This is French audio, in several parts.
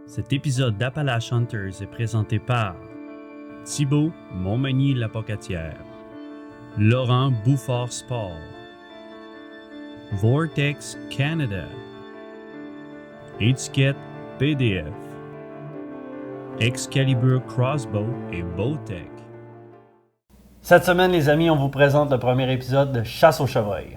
Cet épisode d'Appalache Hunters est présenté par Thibaut Montmagny-Lapocatière, Laurent Bouffard Sport, Vortex Canada, Étiquette PDF, Excalibur Crossbow et Bowtech. Cette semaine, les amis, on vous présente le premier épisode de Chasse au chevreuil.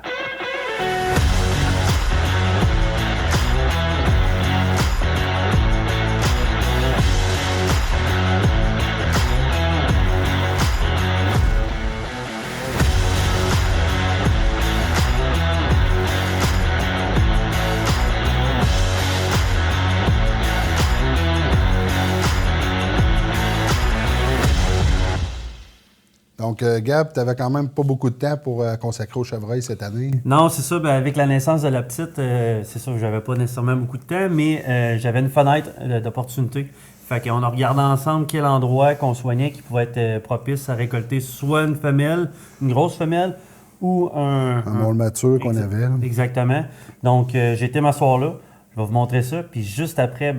Donc, Gab, tu n'avais quand même pas beaucoup de temps pour consacrer au chevreuil cette année. Non, c'est ça. Avec la naissance de la petite, c'est sûr que j'avais pas nécessairement beaucoup de temps, mais j'avais une fenêtre d'opportunité. Fait qu'on a regardé ensemble quel endroit qu'on soignait qui pouvait être propice à récolter soit une femelle, une grosse femelle, ou un mâle mature qu'on avait. Là. Exactement. Donc, j'ai été m'asseoir là. Je vais vous montrer ça. Puis juste après,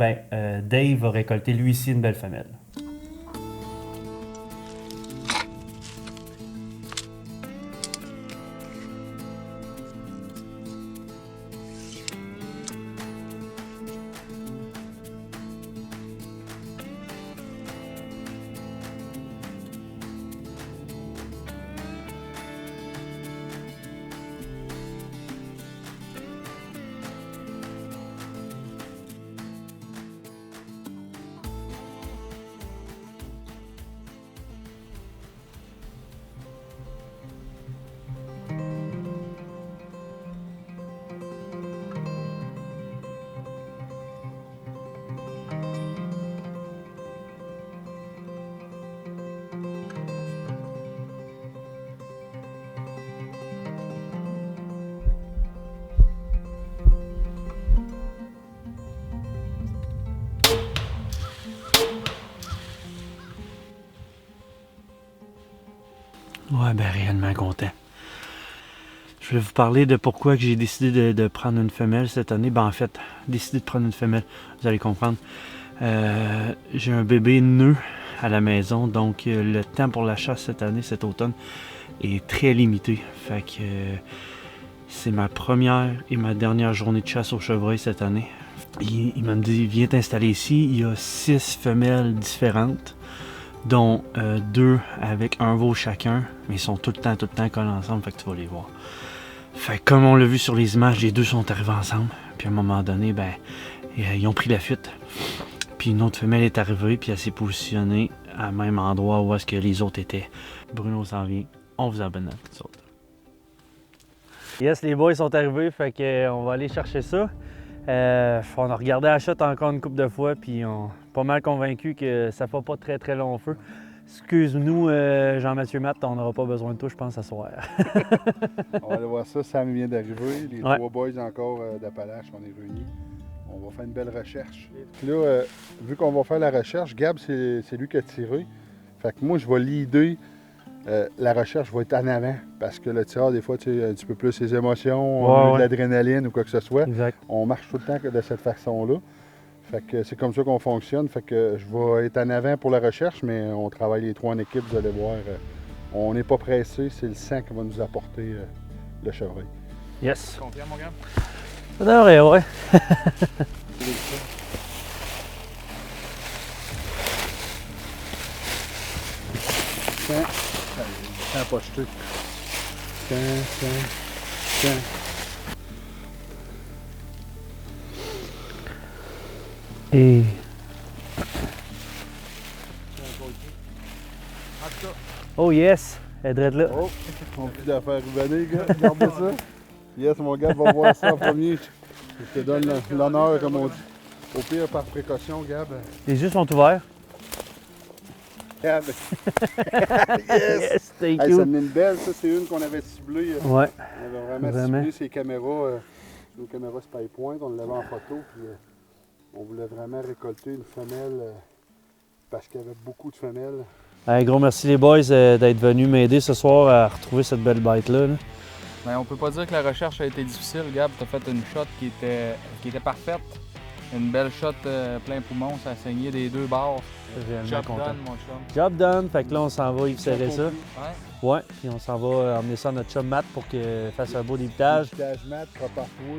Dave va récolter lui ici une belle femelle. Ouais, réellement content. Je vais vous parler de pourquoi que j'ai décidé de prendre une femelle cette année. En fait, décidé de prendre une femelle, vous allez comprendre. J'ai un bébé nœud à la maison, donc le temps pour la chasse cette année, cet automne, est très limité. Fait que c'est ma première et ma dernière journée de chasse au chevreuil cette année. Il m'a dit, viens t'installer ici. Il y a 6 femelles différentes, dont 2 avec un veau chacun, mais ils sont tout le temps collés ensemble, fait que tu vas les voir. Fait que comme on l'a vu sur les images, les deux sont arrivés ensemble, puis à un moment donné, ils ont pris la fuite. Puis une autre femelle est arrivée, puis elle s'est positionnée à même endroit où est-ce que les autres étaient. Bruno s'en vient, on vous abonne à tous autres. Yes, les boys sont arrivés, fait que on va aller chercher ça. On a regardé la shot encore une couple de fois, puis on est pas mal convaincu que ça fait pas très long feu. Excuse-nous, Jean-Mathieu Matt, on n'aura pas besoin de toi, je pense, ce soir. On va aller voir ça, Sam vient d'arriver. Les 3 boys encore d'Appalache, on est réunis. On va faire une belle recherche. Là, vu qu'on va faire la recherche, Gab, c'est lui qui a tiré. Fait que moi, je vais leader. La recherche va être en avant, parce que le tireur, des fois, tu sais, un petit peu plus ses émotions, de l'adrénaline ou quoi que ce soit. Exact. On marche tout le temps de cette façon-là. Fait que c'est comme ça qu'on fonctionne. Fait que je vais être en avant pour la recherche, mais on travaille les 3 en équipe, vous allez voir. On n'est pas pressé, c'est le sang qui va nous apporter le chevreuil. Yes. Confiant, mon gars? Ça devrait, ouais. Tiens, pas jeté. Tiens. Et... Oh yes! Elle est drette là. Oh, on peut la faire revenir, gars. Regardez ça. Yes, mon gars va voir ça en premier. Je te donne l'honneur, comme on dit. Au pire, par précaution, Gab. Les yeux sont ouverts. Gab. Yes, thank Hey, you. ça en est une belle, ça, c'est une qu'on avait ciblée. Ouais. On avait vraiment ciblé ses caméras. Nos caméras Spy Point, on l'avait en photo. Puis, on voulait vraiment récolter une femelle parce qu'il y avait beaucoup de femelles. Un gros merci les boys d'être venus m'aider ce soir à retrouver cette belle bête-là. Là. Ben, on peut pas dire que la recherche a été difficile. Gab, tu as fait une shot qui était parfaite. Une belle shot plein poumon, ça a saigné des deux bords. Réellement Job content. done, mon chum. Job done, fait que là on s'en va y serrer ça. Ouais. Ouais, puis on s'en va emmener ça à notre chum Matt pour qu'il fasse un beau débitage. Débitage mat, prépare-toi.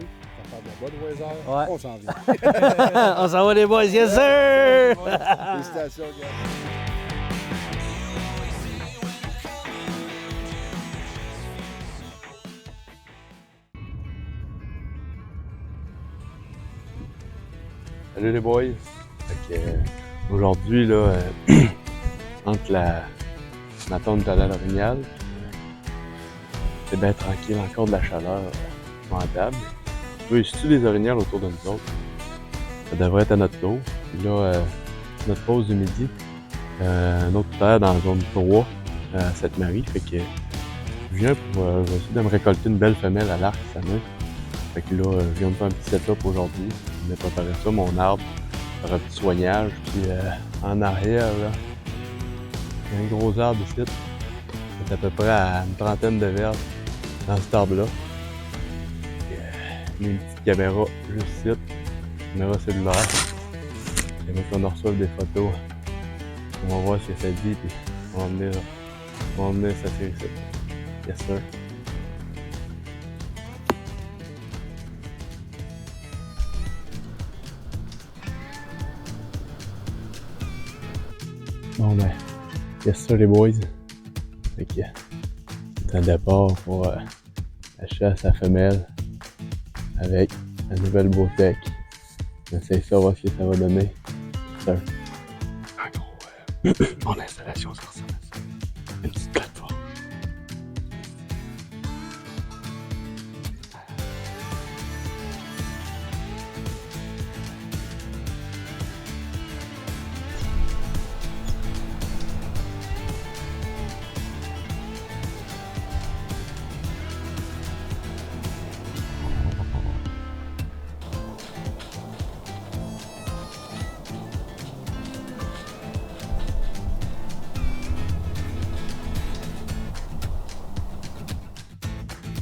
Ça fait de la Budweiser. Ouais. On s'en vient. On s'en va les boys, yes sir! Félicitations, gars. Salut les boys! Fait que, aujourd'hui, là, entre ma tente de l'Orignal, c'est bien tranquille, encore de la chaleur mentable. Il y a des orignales autour de nous autres. Ça devrait être à notre tour. Puis là, notre pause du midi, un autre terre dans la zone 3 à Sainte-Marie. Fait que je viens pour essayer de me récolter une belle femelle à l'arc cette année. Fait que là, je viens de faire un petit setup aujourd'hui. Je vais préparer ça, mon arbre, faire un petit soignage. Puis en arrière, là, il y a un gros arbre ici. C'est à peu près à une trentaine de verges dans cet arbre-là. Il y a une petite caméra juste ici, caméra cellulaire. J'aimerais qu'on en reçoive des photos. On va voir ce que ça dit, puis on va venir s'assurer ici. Yes sir. Bon ben, yes sir les boys. Fait que c'est un départ pour la chasse à femelle avec la nouvelle Bowtech. On essaye ça, voir ce que ça va donner. Sir. En gros, mon installation, ça ressemble à ça. Une petite plateforme.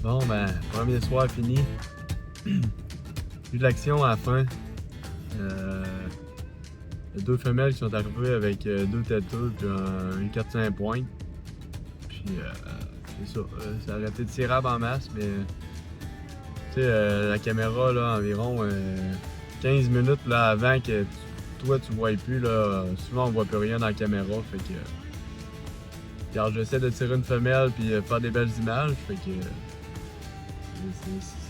Bon, ben, premier soir fini. Plus de l'action à la fin. Il y a deux femelles qui sont arrivées avec deux têteux puis une 4-5 pointes. Puis, c'est ça. Ça a arrêté de tirer en masse, mais tu sais, la caméra, là, environ 15 minutes là, avant que toi tu vois plus, là, souvent on voit plus rien dans la caméra. Fait que, regarde, j'essaie de tirer une femelle puis faire des belles images. Fait que,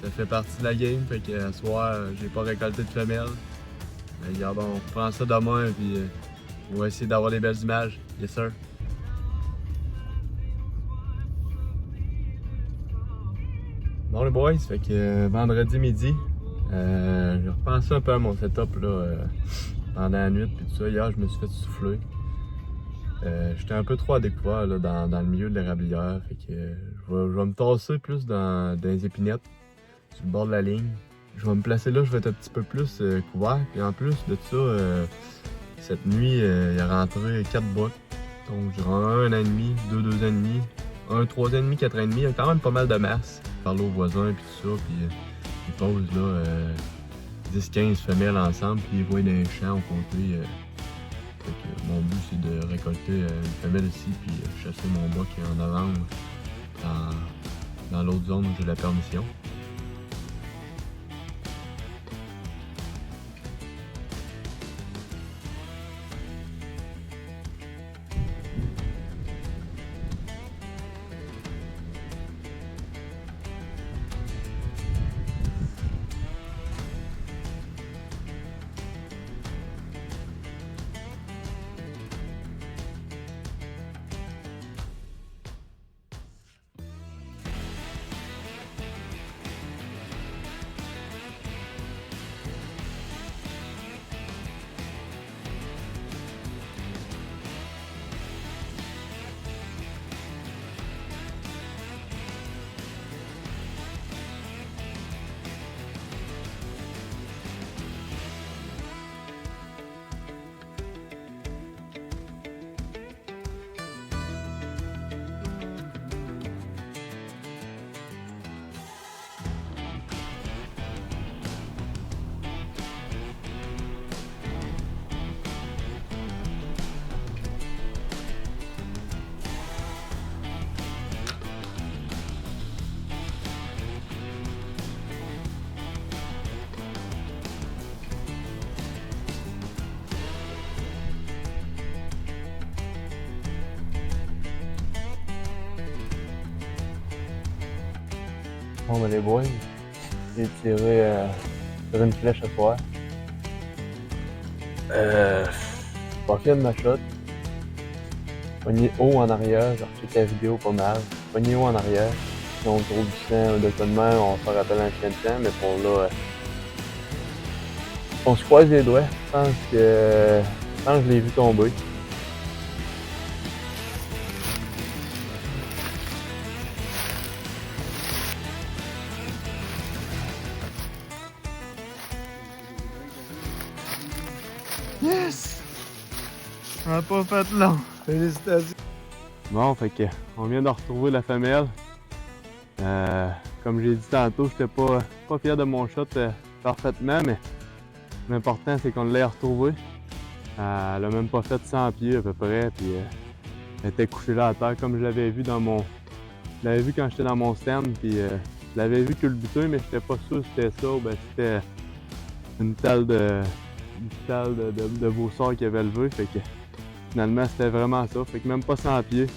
ça fait partie de la game, fait que ce soir, j'ai pas récolté de femelle. Mais regarde, on reprend ça demain, puis on va essayer d'avoir des belles images. Yes sir. Bon les boys, fait que vendredi midi, j'ai repensé un peu à mon setup là, pendant la nuit, puis tout ça. Hier, je me suis fait souffler. J'étais un peu trop à découvert là, dans le milieu de l'érablière, fait que je vais me tasser plus dans les épinettes, sur le bord de la ligne. Je vais me placer là, je vais être un petit peu plus couvert. Puis en plus de ça, cette nuit, il a rentré 4 bucks. Donc j'ai un an et demi, deux ans et demi, un 3 ans et demi, 4 ans et demi. Il y a quand même pas mal de masse. Parler aux voisins puis tout ça, puis ils posent là 10-15 femelles ensemble, puis ils voient dans les champs au côté. Fait que mon but c'est de récolter une femelle ici, puis chasser mon buck en novembre dans l'autre zone où j'ai la permission. Bon, ben les boys, j'ai tiré sur une flèche à soir. Pas fier de ma shot. Pogné haut en arrière, j'ai rechecké la vidéo pas mal. Pogné haut en arrière. Si on trouve du sang ou de quoi de même, on va faire appel à un chien de sang, mais pour là, on se croise les doigts. Je pense que je l'ai vu tomber. Yes! On n'a pas fait long. Félicitations. Bon, fait que on vient de retrouver la femelle. Comme j'ai dit tantôt, j'étais pas fier de mon shot parfaitement, mais l'important c'est qu'on l'ait retrouvée. Elle a même pas fait 100 pieds à peu près, puis elle était couchée là à terre comme je l'avais vu dans mon. Je l'avais vu quand j'étais dans mon stand, puis je l'avais vu culbuter, mais j'étais pas sûr si c'était ça ou ben c'était une talle de Beausort qui avait levé. Fait que finalement c'était vraiment ça. Fait que même pas 100 pieds.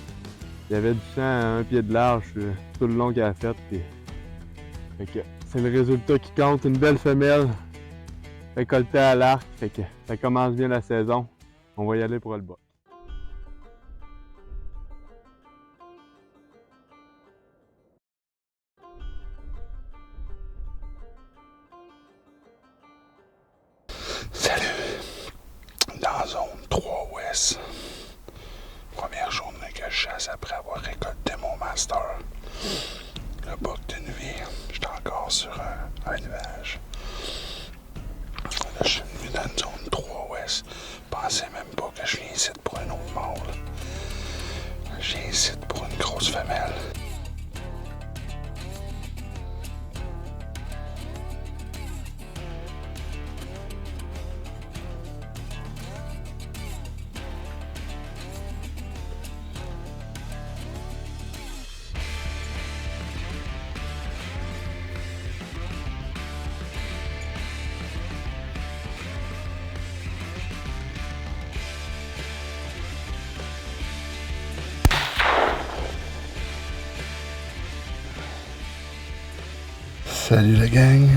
Il y avait du sang à 1 pied de large tout le long qu'elle a fait. Puis... Fait que c'est le résultat qui compte. Une belle femelle récoltée à l'arc. Fait que ça commence bien la saison. On va y aller pour le bas. Salut! Dans zone 3 ouest. Première journée que je chasse après avoir récolté mon master. Le buck de nuit. J'étais encore sur un nuage. Là, je suis venu dans une zone 3 ouest. Pensez même pas que je viens ici pour un autre mâle. Je viens ici pour une grosse femelle. Salut la gang!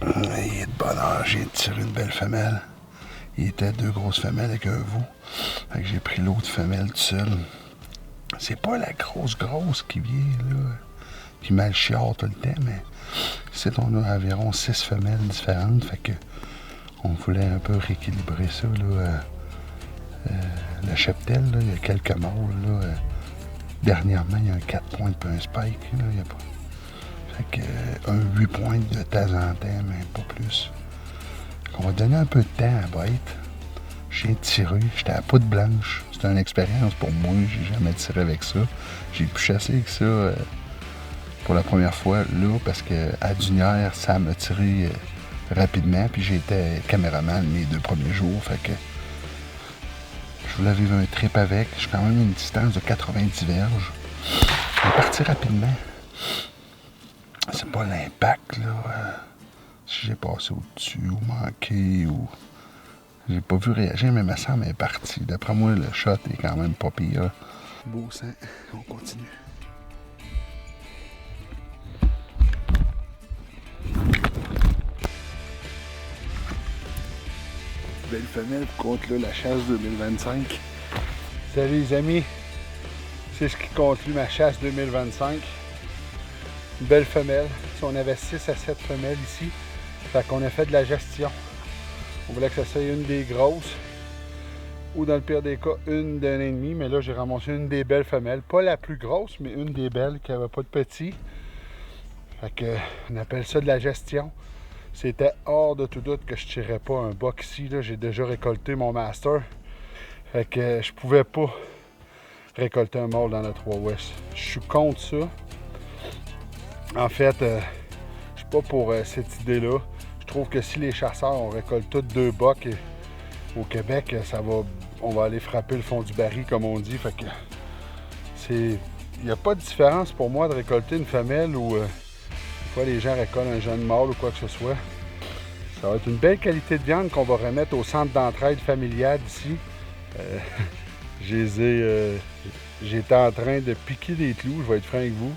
Il est de bonne heure, j'ai tiré une belle femelle. Il était 2 grosses femelles avec un veau. Fait que j'ai pris l'autre femelle tout seul. C'est pas la grosse qui vient là, qui mal chiale tout le temps, mais c'est on a environ 6 femelles différentes. Fait que on voulait un peu rééquilibrer ça là. Le cheptel, là, il y a quelques mâles là. Dernièrement, il y a un 4 pointes et un spike. Là, il y a pas. Fait que un 8 pointes de temps en temps, mais pas plus. On va donner un peu de temps à bête. J'ai tiré, j'étais à poudre blanche. C'était une expérience pour moi, j'ai jamais tiré avec ça. J'ai pu chasser avec ça pour la première fois là, parce qu'à Dunière, ça m'a tiré rapidement. Puis j'étais caméraman les 2 premiers jours. Fait que je voulais vivre un trip avec. J'ai quand même une distance de 90 verges. Je vais partir rapidement. C'est pas l'impact, là. Si j'ai passé au-dessus ou manqué ou... J'ai pas vu réagir, mais ma semble est partie. D'après moi, le shot est quand même pas pire. Beau sang, on continue. Belle femelle conclut la chasse 2025. Salut les amis, c'est ce qui conclut ma chasse 2025. Une belle femelle. Si on avait 6 à 7 femelles ici, fait qu'on a fait de la gestion. On voulait que ça soit une des grosses, ou dans le pire des cas, une d'un et demi, mais là j'ai ramassé une des belles femelles. Pas la plus grosse, mais une des belles qui n'avait pas de petits. Fait que, on appelle ça de la gestion. C'était hors de tout doute que je tirais pas un buck ici. J'ai déjà récolté mon master. Fait que je pouvais pas récolter un mâle dans le 3 ouest. Je suis contre ça. En fait, je suis pas pour cette idée-là. Je trouve que si les chasseurs, on récolte tous 2 bucks au Québec, on va aller frapper le fond du baril, comme on dit. Fait que il n'y a pas de différence pour moi de récolter une femelle ou des fois les gens récoltent un jeune mâle ou quoi que ce soit. Ça va être une belle qualité de viande qu'on va remettre au centre d'entraide familiale ici. J'étais en train de piquer des clous, je vais être franc avec vous.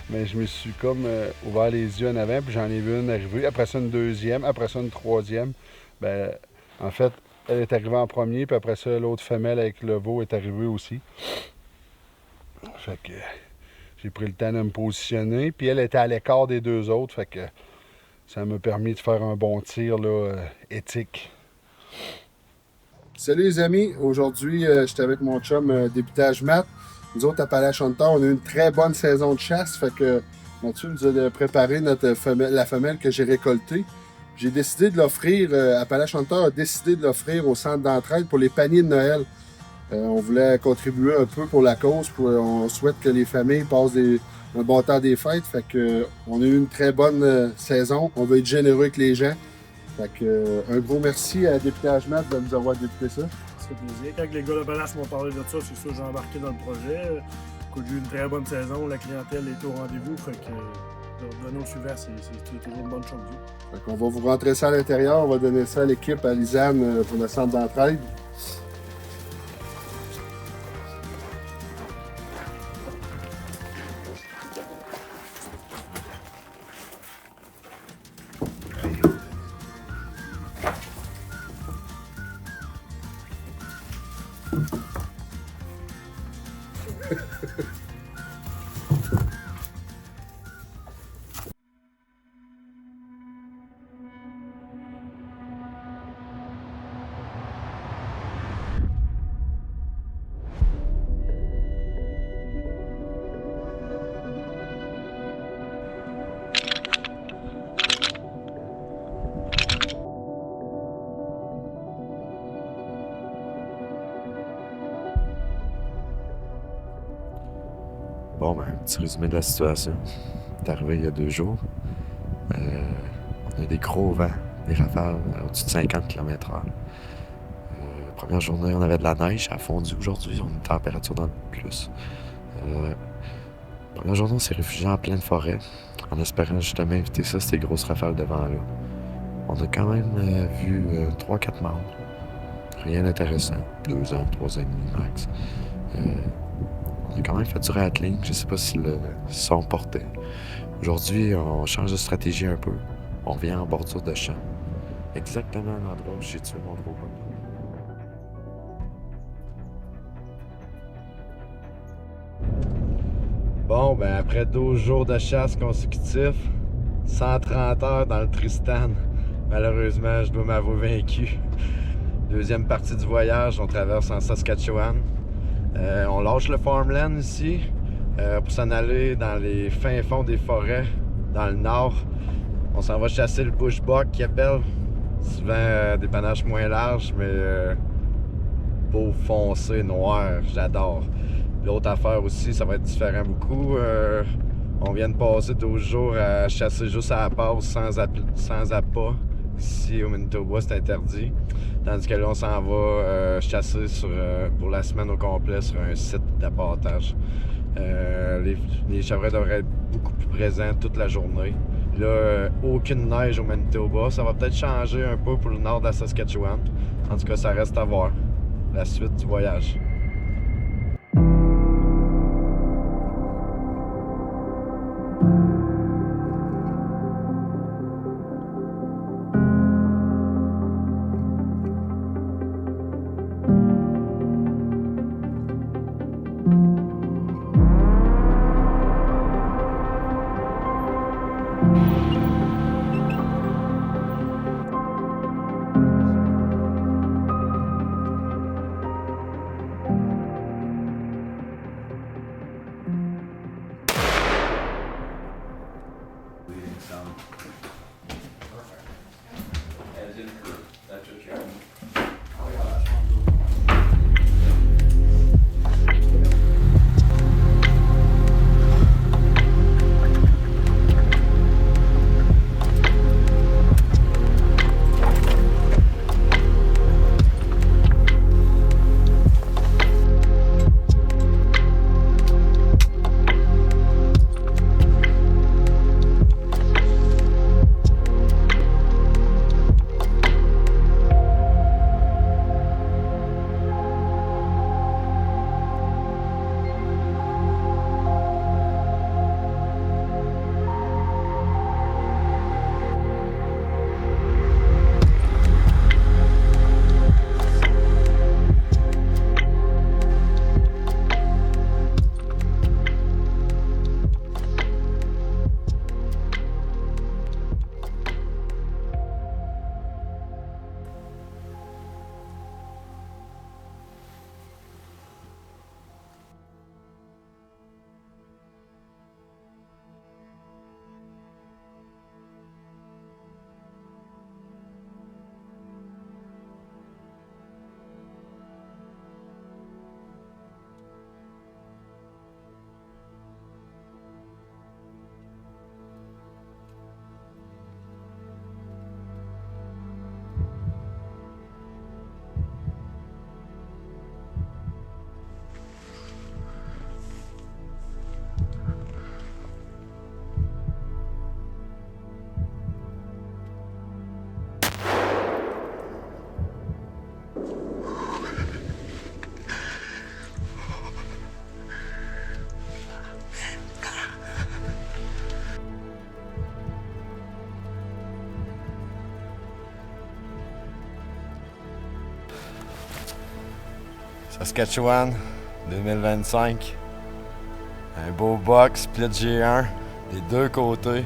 Mais je me suis comme ouvert les yeux en avant, puis j'en ai vu une arriver. Après ça, une deuxième, après ça, une troisième. Ben, en fait, elle est arrivée en premier, puis après ça, l'autre femelle avec le veau est arrivée aussi. Fait que j'ai pris le temps de me positionner, puis elle était à l'écart des deux autres, fait que ça m'a permis de faire un bon tir là, éthique. Salut les amis, aujourd'hui j'étais avec mon chum Députage Matt. Nous autres, à Palachontar, on a eu une très bonne saison de chasse. Fait que Mathieu nous a préparé la femelle que j'ai récoltée. J'ai décidé de l'offrir, à Palachontar a décidé de l'offrir au centre d'entraide pour les paniers de Noël. On voulait contribuer un peu pour la cause. On souhaite que les familles passent un bon temps des fêtes. Fait que on a eu une très bonne saison. On veut être généreux avec les gens. Fait que un gros merci à Députage Matt de nous avoir député ça. Ça fait plaisir. Quand les gars de Palace m'ont parlé de ça, c'est sûr que j'ai embarqué dans le projet. J'ai eu une très bonne saison, la clientèle est au rendez-vous, fait que leur donner au suivant, c'est toujours une bonne chose. Fait qu'on va vous rentrer ça à l'intérieur, on va donner ça à l'équipe, à Lisanne pour le centre d'entraide. Bon, ben, un petit résumé de la situation. C'est arrivé il y a 2 jours. On a des gros vents, des rafales au-dessus de 50 km/h. Première journée, on avait de la neige, elle a fondu. Aujourd'hui, on a une température dans le plus. Première journée, on s'est réfugié en pleine forêt, en espérant justement éviter ça, ces grosses rafales de vent-là. On a quand même vu 3-4 morts. Rien d'intéressant. 2 ans, 3 ans et demi max. On a quand même fait du rattling, je sais pas si le son portait. Aujourd'hui, on change de stratégie un peu. On vient en bordure de champ. Exactement à l'endroit où j'ai tué mon gros coq. Bon, ben après 12 jours de chasse consécutifs, 130 heures dans le Tristan, malheureusement, je dois m'avouer vaincu. Deuxième partie du voyage, on traverse en Saskatchewan. On lâche le farmland ici pour s'en aller dans les fins fonds des forêts, dans le nord. On s'en va chasser le bushbuck qui appelle. Souvent des panaches moins larges, mais beau foncé, noir, j'adore. L'autre affaire aussi, ça va être différent beaucoup. On vient de passer 12 jours à chasser juste à la passe, sans appât. Ici au Manitoba, c'est interdit. Tandis que là, on s'en va chasser pour la semaine au complet sur un site d'appâtage. Les chevreuils devraient être beaucoup plus présents toute la journée. Là, aucune neige au Manitoba. Ça va peut-être changer un peu pour le nord de la Saskatchewan. En tout cas, ça reste à voir. La suite du voyage. Saskatchewan 2025. Un beau box, split G1 des deux côtés.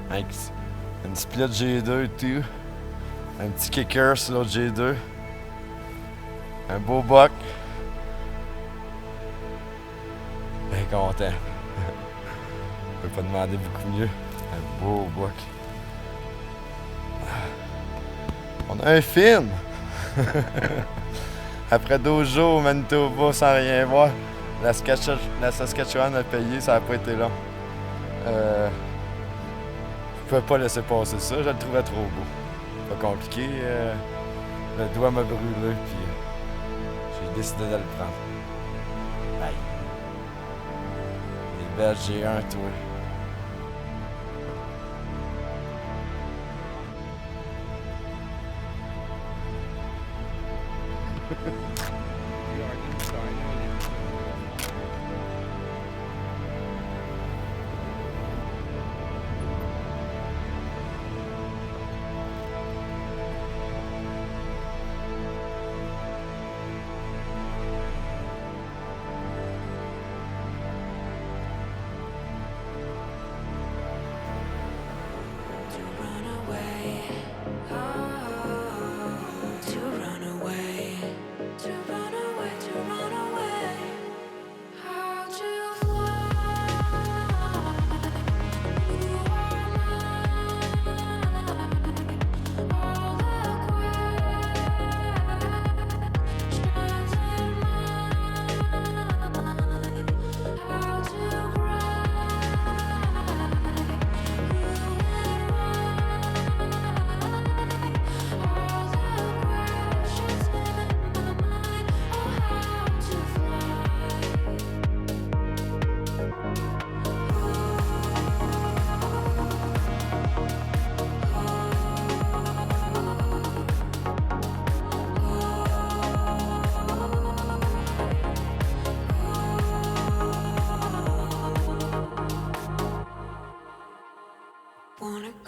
Avec une split G2 et tout. Un petit kicker sur l'autre G2. Un beau buck. Bien content. Je peux pas demander beaucoup mieux. Un beau buck. On a un film! Après 12 jours au Manitoba sans rien voir, la Saskatchewan a payé, ça n'a pas été long. Je pouvais pas laisser passer ça, je le trouvais trop beau. Pas compliqué, le doigt m'a brûlé, puis j'ai décidé de le prendre. Aïe. Les belles G1, toi.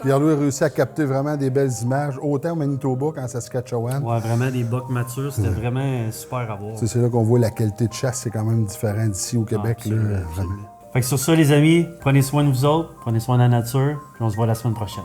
Pierre-Louis a réussi à capter vraiment des belles images, autant au Manitoba qu'en Saskatchewan. Ouais, vraiment des bucks matures, c'était vraiment super à voir. C'est là qu'on voit la qualité de chasse, c'est quand même différent d'ici au Québec. Absolument, là, absolument. Fait que sur ça, les amis, prenez soin de vous autres, prenez soin de la nature, puis on se voit la semaine prochaine.